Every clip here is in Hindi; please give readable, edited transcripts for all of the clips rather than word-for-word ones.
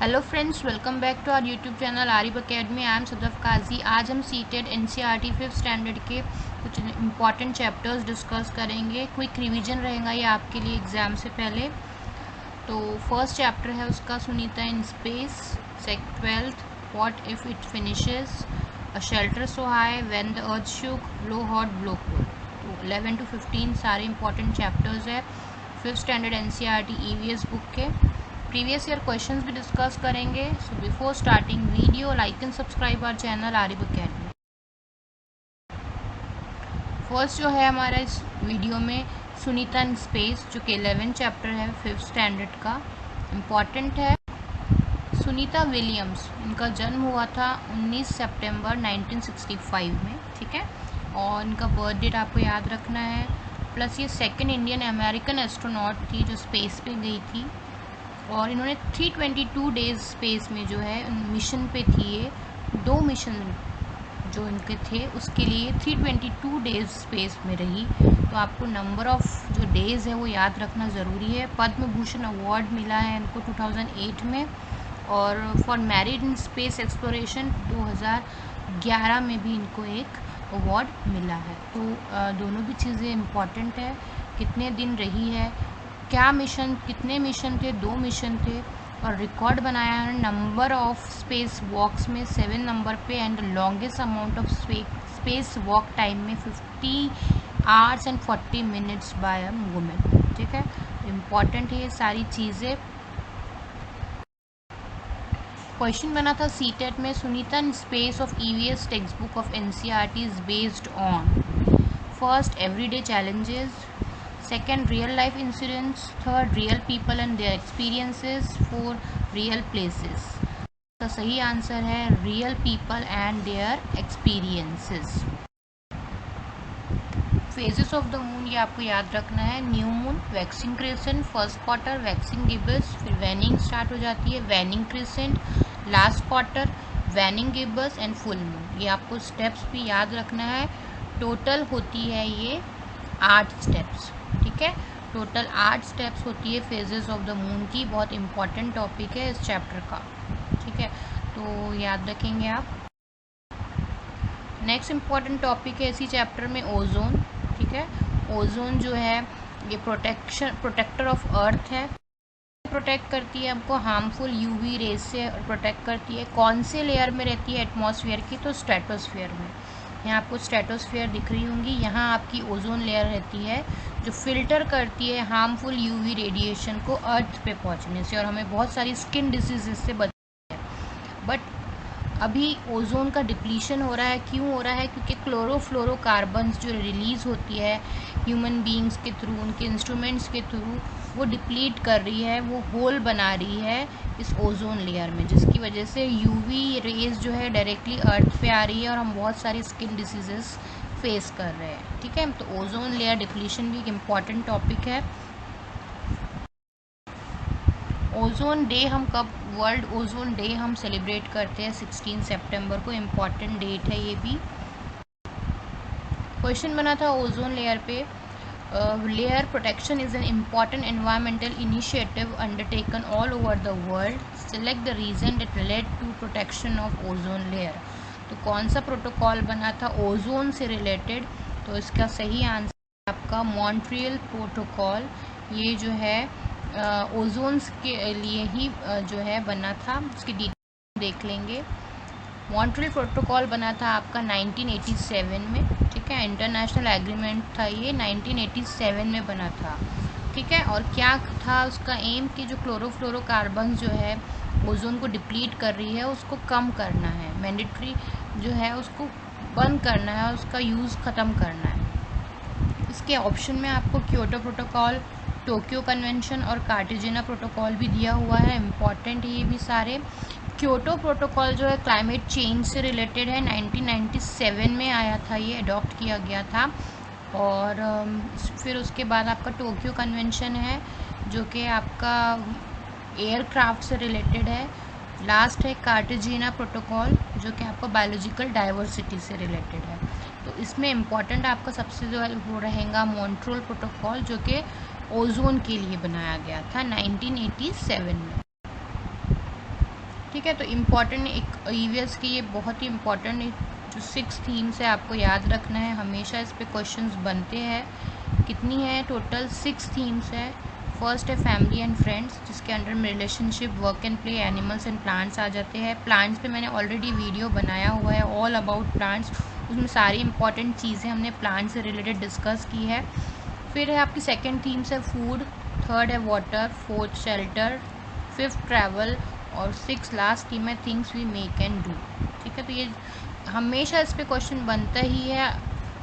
Hello friends, welcome back to our YouTube channel Arif academy. I am Sadaf Kazi. आज हम सीटेड एनसीईआरटी 5th स्टैंडर्ड के कुछ इंपॉर्टेंट चैप्टर्स डिस्कस करेंगे। क्विक रिवीजन रहेगा ये आपके लिए एग्ज़ाम से पहले। तो फर्स्ट चैप्टर है उसका Sunita in space. 12th what if it finishes, a shelter so high, when the earth shook, blow hot blow cold. तो 11 to 15 सारे इंपॉर्टेंट चैप्टर्स है 5th standard NCERT EVS book के। प्रीवियस ईयर क्वेश्चंस भी डिस्कस करेंगे। So before starting video, like and subscribe our channel Arif academy. First जो है हमारा इस वीडियो में सुनीता इन स्पेस, जो कि 11th चैप्टर है 5th स्टैंडर्ड का, इम्पॉर्टेंट है। सुनीता विलियम्स, इनका जन्म हुआ था 19 सितंबर 1965 में, ठीक है। और इनका बर्थ डेट आपको याद रखना है। प्लस ये सेकेंड इंडियन अमेरिकन एस्ट्रोनॉट थी जो स्पेस पे गई थी। और इन्होंने 322 डेज स्पेस में जो है मिशन पे थी। ये 2 मिशन जो इनके थे उसके लिए 322 डेज स्पेस में रही। तो आपको नंबर ऑफ जो डेज़ है वो याद रखना ज़रूरी है। पद्म भूषण अवार्ड मिला है इनको 2008 में। और for married in space exploration 2011 में भी इनको एक अवार्ड मिला है। तो दोनों भी चीज़ें इम्पॉर्टेंट है। कितने दिन रही है, क्या मिशन, कितने मिशन थे, 2 मिशन थे। और रिकॉर्ड बनाया है नंबर ऑफ स्पेस वॉक्स में 7 नंबर पे, and longest amount of space walk time में 50 hours and 40 minutes by a women, ठीक है। इम्पॉर्टेंट है ये सारी चीज़ें। क्वेश्चन बना था सीटेट में, Sunita in space of EVS text book of NCERT is based on first everyday challenges, second real life incidents, third real people and their experiences, four real places। तो सही आंसर है real people and their experiences। Phases of the moon ये आपको याद रखना है। New moon, waxing crescent, first quarter, waxing gibbous, फिर वैनिंग स्टार्ट हो जाती है, waning crescent, last quarter, waning gibbous and full moon. ये आपको स्टेप्स भी याद रखना है। टोटल होती है ये 8 स्टेप्स, ठीक है। टोटल 8 स्टेप्स होती है फेजेस ऑफ द मून की। बहुत इंपॉर्टेंट टॉपिक है इस चैप्टर का, ठीक है। तो याद रखेंगे आप। नेक्स्ट इंपॉर्टेंट टॉपिक है इसी चैप्टर में ओजोन, ठीक है। ओजोन जो है ये प्रोटेक्टर ऑफ अर्थ है। प्रोटेक्ट करती है हमको हार्मफुल यूवी रेज से प्रोटेक्ट करती है। कौन से लेयर में रहती है एटमॉस्फेयर की? तो स्ट्रेटोस्फेयर में। यहाँ आपको स्ट्रेटोस्फेयर दिख रही होंगी, यहाँ आपकी ओजोन लेयर रहती है जो फिल्टर करती है हार्मफुल यूवी रेडिएशन को अर्थ पे पहुँचने से, और हमें बहुत सारी स्किन डिसीजेज से बचाती है। बट अभी ओजोन का डिप्लीशन हो रहा है। क्यों हो रहा है? क्योंकि क्लोरोफ्लोरोकार्बन्स जो रिलीज़ होती है ह्यूमन बींग्स के थ्रू, उनके इंस्ट्रूमेंट्स के थ्रू, वो डिप्लीट कर रही है, वो होल बना रही है इस ओजोन लेयर में, जिसकी वजह से यूवी रेज जो है डायरेक्टली अर्थ पे आ रही है और हम बहुत सारी स्किन डिसीजेस फेस कर रहे हैं, ठीक है। तो ओजोन लेयर डिप्लीशन भी एक इम्पॉर्टेंट टॉपिक है। ओजोन डे हम कब, वर्ल्ड ओजोन डे हम सेलिब्रेट करते हैं 16 सितंबर को। इम्पॉर्टेंट डेट है ये भी। क्वेश्चन बना था ओजोन लेयर पे, layer protection is an important environmental initiative undertaken all over the world, select the reason that relate to protection of ozone layer. तो कौन सा प्रोटोकॉल बना था ओजोन से रिलेटेड? तो इसका सही आंसर आपका मॉन्ट्रियल प्रोटोकॉल। ये जो है ओजोन्स के लिए ही जो है बना था। उसकी डिटेल देख लेंगे। मॉन्ट्रियल प्रोटोकॉल बना था आपका 1987 में, ठीक है। इंटरनेशनल एग्रीमेंट था ये, 1987 में बना था, ठीक है। और क्या था उसका एम कि जो क्लोरोफ्लोरोकार्बन जो है ओजोन को डिप्लीट कर रही है उसको कम करना है, मैंडेटरी जो है उसको बंद करना है और उसका यूज़ ख़त्म करना है। इसके ऑप्शन में आपको क्योटो प्रोटोकॉल, टोक्यो कन्वेंशन और कार्टेजेना प्रोटोकॉल भी दिया हुआ है। इम्पॉर्टेंट है ये भी सारे। क्योटो प्रोटोकॉल जो है क्लाइमेट चेंज से रिलेटेड है, 1997 में आया था, ये अडॉप्ट किया गया था। और फिर उसके बाद आपका टोक्यो कन्वेंशन है जो कि आपका एयरक्राफ्ट से रिलेटेड है। लास्ट है कार्टेजेना प्रोटोकॉल जो कि आपका बायोलॉजिकल डाइवर्सिटी से रिलेटेड है। तो इसमें इम्पॉर्टेंट आपका सबसे जो वो रहेगा मॉन्ट्रियल प्रोटोकॉल, जो कि ओजोन के लिए बनाया गया था 1987 में। ठीक है। तो इम्पॉर्टेंट एक ईवीएस की ये बहुत ही इम्पॉर्टेंट जो 6 थीम्स है आपको याद रखना है, हमेशा इस पे क्वेश्चंस बनते हैं। कितनी है टोटल? 6 थीम्स है। फर्स्ट है फैमिली एंड फ्रेंड्स, जिसके अंडर में relationship, work and play, animals and plants आ जाते हैं। प्लांट्स पे मैंने ऑलरेडी वीडियो बनाया हुआ है, ऑल अबाउट प्लांट्स, उसमें सारी इंपॉर्टेंट चीज़ें हमने प्लांट से रिलेटेड डिस्कस की है। फिर है आपकी सेकेंड थीम्स है फूड, थर्ड है water, fourth shelter, fifth travel और 6 लास्ट थीम है things we make and do. ठीक है, तो ये हमेशा इस पे क्वेश्चन बनता ही है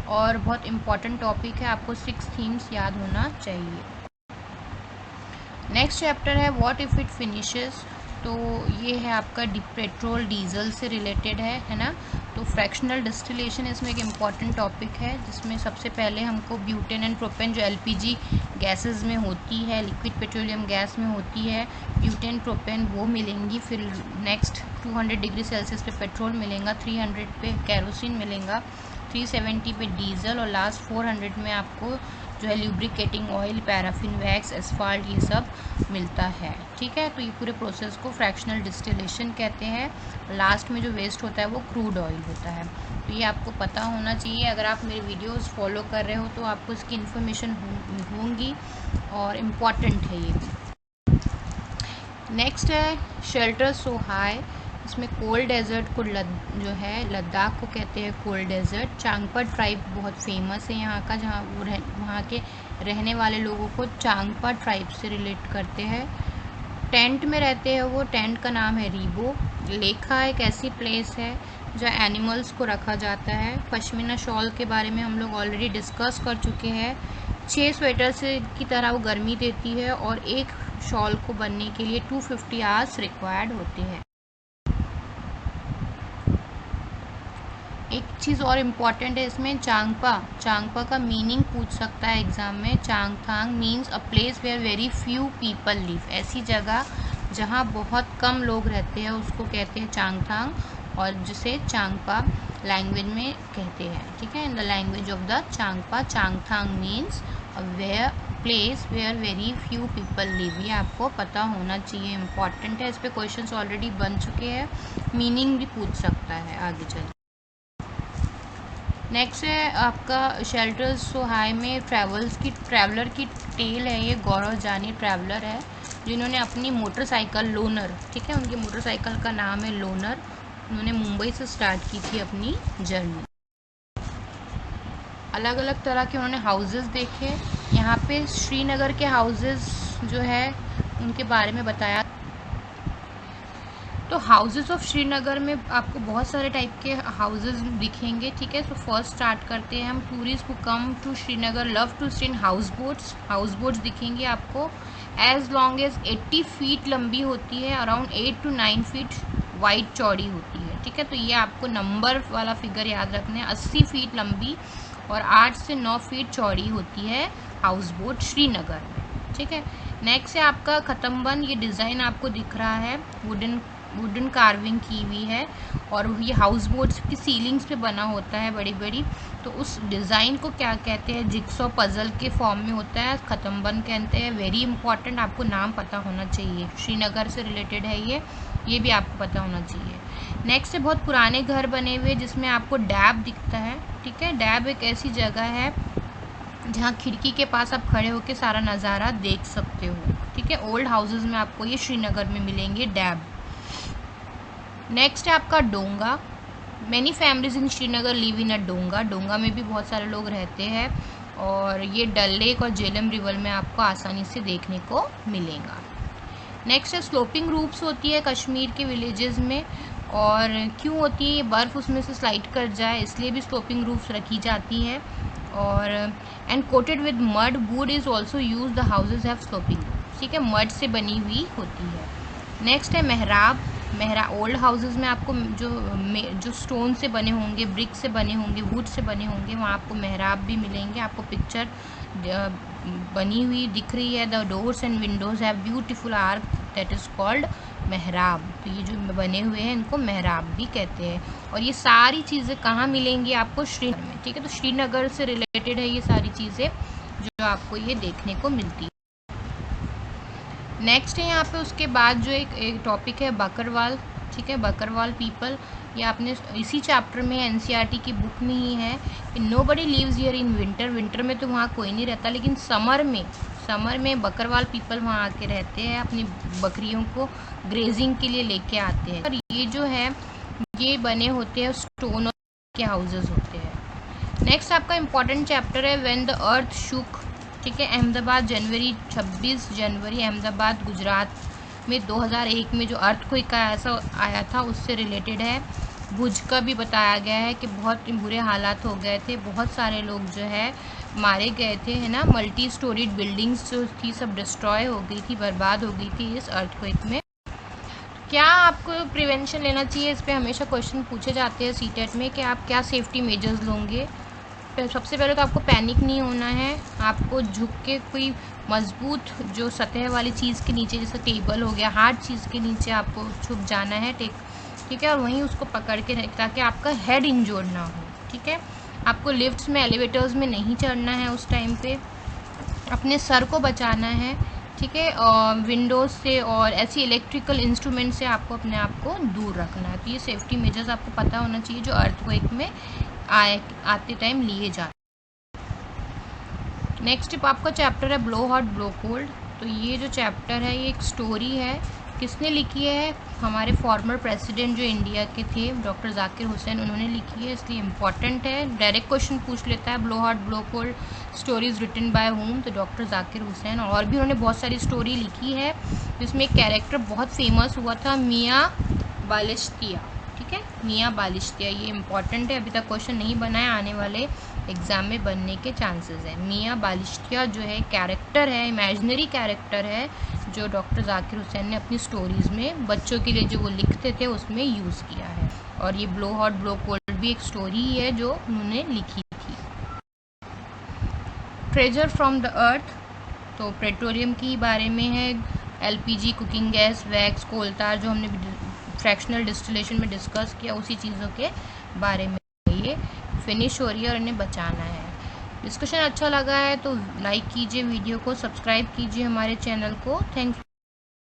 और बहुत इम्पॉर्टेंट टॉपिक है, आपको 6 थीम्स याद होना चाहिए। नेक्स्ट चैप्टर है व्हाट इफ़ इट फिनिशेस। तो ये है आपका पेट्रोल डीजल से रिलेटेड है ना। तो फ्रैक्शनल डिस्टिलेशन इसमें एक इम्पॉर्टेंट टॉपिक है, जिसमें सबसे पहले हमको ब्यूटेन एंड प्रोपेन जो एलपीजी गैसेस में होती है, लिक्विड पेट्रोलियम गैस में होती है, ब्यूटेन प्रोपेन वो मिलेंगी। फिर नेक्स्ट 200 डिग्री सेल्सियस पे पेट्रोल मिलेगा, 300 पे केरोसिन मिलेगा, 370 पे डीजल और लास्ट 400 में आपको जो है lubricating oil, paraffin wax, asphalt, ये सब मिलता है। ठीक है, तो ये पूरे प्रोसेस को फ्रैक्शनल डिस्टिलेशन कहते हैं। लास्ट में जो वेस्ट होता है वो क्रूड ऑयल होता है। तो ये आपको पता होना चाहिए, अगर आप मेरे वीडियोस फॉलो कर रहे हो तो आपको इसकी इन्फॉर्मेशन होंगी और इम्पॉर्टेंट है ये भी। नेक्स्ट है शेल्टर सो हाई, इसमें कोल्ड डेजर्ट को जो है लद्दाख को कहते हैं कोल्ड डेजर्ट। चांगपा ट्राइब बहुत फेमस है यहाँ का, जहाँ वहाँ के रहने वाले लोगों को चांगपा ट्राइब से रिलेट करते हैं। टेंट में रहते हैं वो, टेंट का नाम है रीबो। लेखा एक ऐसी प्लेस है जहाँ एनिमल्स को रखा जाता है। पश्मीना शॉल के बारे में हम लोग ऑलरेडी डिस्कस कर चुके हैं। 6 स्वेटर से की तरह वो गर्मी देती है और एक शॉल को बनने के लिए 250 आवर्स रिक्वायर्ड होते हैं। एक चीज़ और इम्पॉर्टेंट है इसमें, चांगपा का मीनिंग पूछ सकता है एग्ज़ाम में। Changthang means a place where very few people live, ऐसी जगह जहाँ बहुत कम लोग रहते हैं उसको कहते हैं चांगथांग, और जिसे चांगपा लैंग्वेज में कहते हैं। ठीक है, in the language of the Changpa, Changthang means a place where very few people live. ये आपको पता होना चाहिए, इम्पॉर्टेंट है। इस पर क्वेश्चन ऑलरेडी बन चुके हैं, मीनिंग भी पूछ सकता है आगे चल। नेक्स्ट है आपका शेल्टर्स सो हाई में ट्रैवलर की टेल है। ये गौरव जानी ट्रैवलर है, जिन्होंने अपनी मोटरसाइकिल लोनर, ठीक है, उनकी मोटरसाइकिल का नाम है लोनर, उन्होंने मुंबई से स्टार्ट की थी अपनी जर्नी। अलग अलग तरह के उन्होंने हाउसेस देखे। यहाँ पे श्रीनगर के हाउसेस जो है उनके बारे में बताया। तो हाउसेस ऑफ श्रीनगर में आपको बहुत सारे टाइप के हाउसेस दिखेंगे। ठीक है, तो फर्स्ट स्टार्ट करते हैं हम। Tourist who come to Srinagar love to stay in houseboats दिखेंगे आपको। एज लॉन्ग एज 80 फीट लंबी होती है, अराउंड 8 to 9 फीट वाइड चौड़ी होती है। ठीक है, तो ये आपको नंबर वाला फिगर याद रखना है। 80 फीट लंबी और 8 से 9 फीट चौड़ी होती है हाउस बोट श्रीनगर में। ठीक है, नेक्स्ट है आपका खतमबंद। ये डिज़ाइन आपको दिख रहा है, वुडन कार्विंग की हुई है और ये हाउस बोट्स की सीलिंग्स पे बना होता है बड़ी बड़ी। तो उस डिज़ाइन को क्या कहते हैं? जिक्सॉ पजल के फॉर्म में होता है, खतमबंद कहते हैं। वेरी इंपॉर्टेंट, आपको नाम पता होना चाहिए, श्रीनगर से रिलेटेड है ये भी आपको पता होना चाहिए। नेक्स्ट है बहुत पुराने घर बने हुए जिसमें आपको डैब दिखता है। ठीक है, डैब एक ऐसी जगह है जहाँ खिड़की के पास आप खड़े होकर सारा नज़ारा देख सकते हो। ठीक है, ओल्ड हाउसेज में आपको ये श्रीनगर में मिलेंगे डैब। नेक्स्ट है आपका donga. Many families in Srinagar live in a donga. Donga में भी बहुत सारे लोग रहते हैं और ये डल लेक और झेलम रिवर में आपको आसानी से देखने को मिलेगा। नेक्स्ट है स्लोपिंग रूफ्स होती है कश्मीर के विलेजेस में, और क्यों होती है? ये बर्फ़ उसमें से स्लाइड कर जाए इसलिए भी स्लोपिंग रूफ्स रखी जाती हैं। और and coated with mud would is also use, the houses have sloping roofs. ठीक है, मड से बनी हुई होती है। नेक्स्ट है मेहराब। ओल्ड हाउसेज में आपको जो स्टोन से बने होंगे, ब्रिक से बने होंगे, वुड से बने होंगे, वहाँ आपको मेहराब भी मिलेंगे। आपको पिक्चर बनी हुई दिख रही है। The doors and Windows have beautiful arc that is called मेहराब। तो ये जो बने हुए हैं इनको मेहराब भी कहते हैं। और ये सारी चीज़ें कहाँ मिलेंगी? आपको श्रीनगर में। ठीक है, तो श्रीनगर से रिलेटेड है ये सारी चीज़ें जो आपको ये देखने को मिलती है। नेक्स्ट है यहाँ पे उसके बाद जो एक टॉपिक है बकरवाल। ठीक है, बकरवाल पीपल, ये आपने इसी चैप्टर में एनसीईआरटी की बुक में ही है कि nobody lives here in winter, winter में तो वहाँ कोई नहीं रहता, लेकिन समर में बकरवाल पीपल वहाँ आके रहते हैं, अपनी बकरियों को ग्रेजिंग के लिए लेके आते हैं। और ये जो है ये बने होते हैं स्टोन के हाउसेस होते हैं। नेक्स्ट आपका इम्पॉर्टेंट चैप्टर है व्हेन द अर्थ शुक, ठीक है, अहमदाबाद 26 जनवरी अहमदाबाद गुजरात में 2001 में जो अर्थक्वेक ऐसा आया था उससे रिलेटेड है। भुज का भी बताया गया है कि बहुत बुरे हालात हो गए थे, बहुत सारे लोग जो है मारे गए थे, है ना, मल्टी स्टोरीड बिल्डिंग्स जो थी सब डिस्ट्रॉय हो गई थी, बर्बाद हो गई थी इस अर्थक्वेक में। क्या आपको प्रिवेंशन लेना चाहिए, इस पर हमेशा क्वेश्चन पूछे जाते हैं सीटेट में कि आप क्या सेफ्टी मेजर्स लोगे। सबसे पहले तो आपको पैनिक नहीं होना है, आपको झुक के कोई मजबूत जो सतह वाली चीज़ के नीचे, जैसे टेबल हो गया, हार्ड चीज़ के नीचे आपको छुप जाना है, ठीक है, और वहीं उसको पकड़ के ताकि आपका हेड इंजोर्ड ना हो, ठीक है। आपको लिफ्ट्स में, एलिवेटर्स में नहीं चढ़ना है उस टाइम पे, अपने सर को बचाना है, ठीक है, और विंडोज़ से और ऐसी इलेक्ट्रिकल इंस्ट्रूमेंट से आपको अपने आप को दूर रखना है। तो ये सेफ्टी मेजर्स आपको पता होना चाहिए जो अर्थक्वेक में आते टाइम लिए जाते। नेक्स्ट आपका चैप्टर है ब्लो हॉट ब्लो कोल्ड। तो ये जो चैप्टर है ये एक स्टोरी है, किसने लिखी है, हमारे फॉर्मर प्रेसिडेंट जो इंडिया के थे डॉक्टर जाकिर हुसैन, उन्होंने लिखी है, इसलिए इम्पॉर्टेंट है। डायरेक्ट क्वेश्चन पूछ लेता है, blow hot blow cold stories written by home, तो डॉक्टर जाकिर हुसैन। और भी उन्होंने बहुत सारी स्टोरी लिखी है, जिसमें एक कैरेक्टर बहुत फेमस हुआ था, मियाँ बालिश्तिया, ठीक है, मियाँ बालिश्तिया, ये इंपॉर्टेंट है, अभी तक क्वेश्चन नहीं बना है, आने वाले एग्ज़ाम में बनने के चांसेस हैं। मियाँ बालिश्तिया जो है कैरेक्टर है, इमेजिनरी कैरेक्टर है, जो डॉक्टर जाकिर हुसैन ने अपनी स्टोरीज़ में बच्चों के लिए जो वो लिखते थे उसमें यूज़ किया है। और ये ब्लो हॉट ब्लो कोल्ड भी एक स्टोरी ही है जो उन्होंने लिखी थी। ट्रेजर फ्रॉम द अर्थ, तो पेट्रोलियम की बारे में है, एलपीजी, कुकिंग गैस, वैक्स, कोलतार, जो हमने फ्रैक्शनल डिस्टिलेशन में डिस्कस किया, उसी चीज़ों के बारे में ये फिनिश हो रही है और इन्हें बचाना है। डिस्कशन अच्छा लगा है तो लाइक कीजिए वीडियो को, सब्सक्राइब कीजिए हमारे चैनल को। Thank you.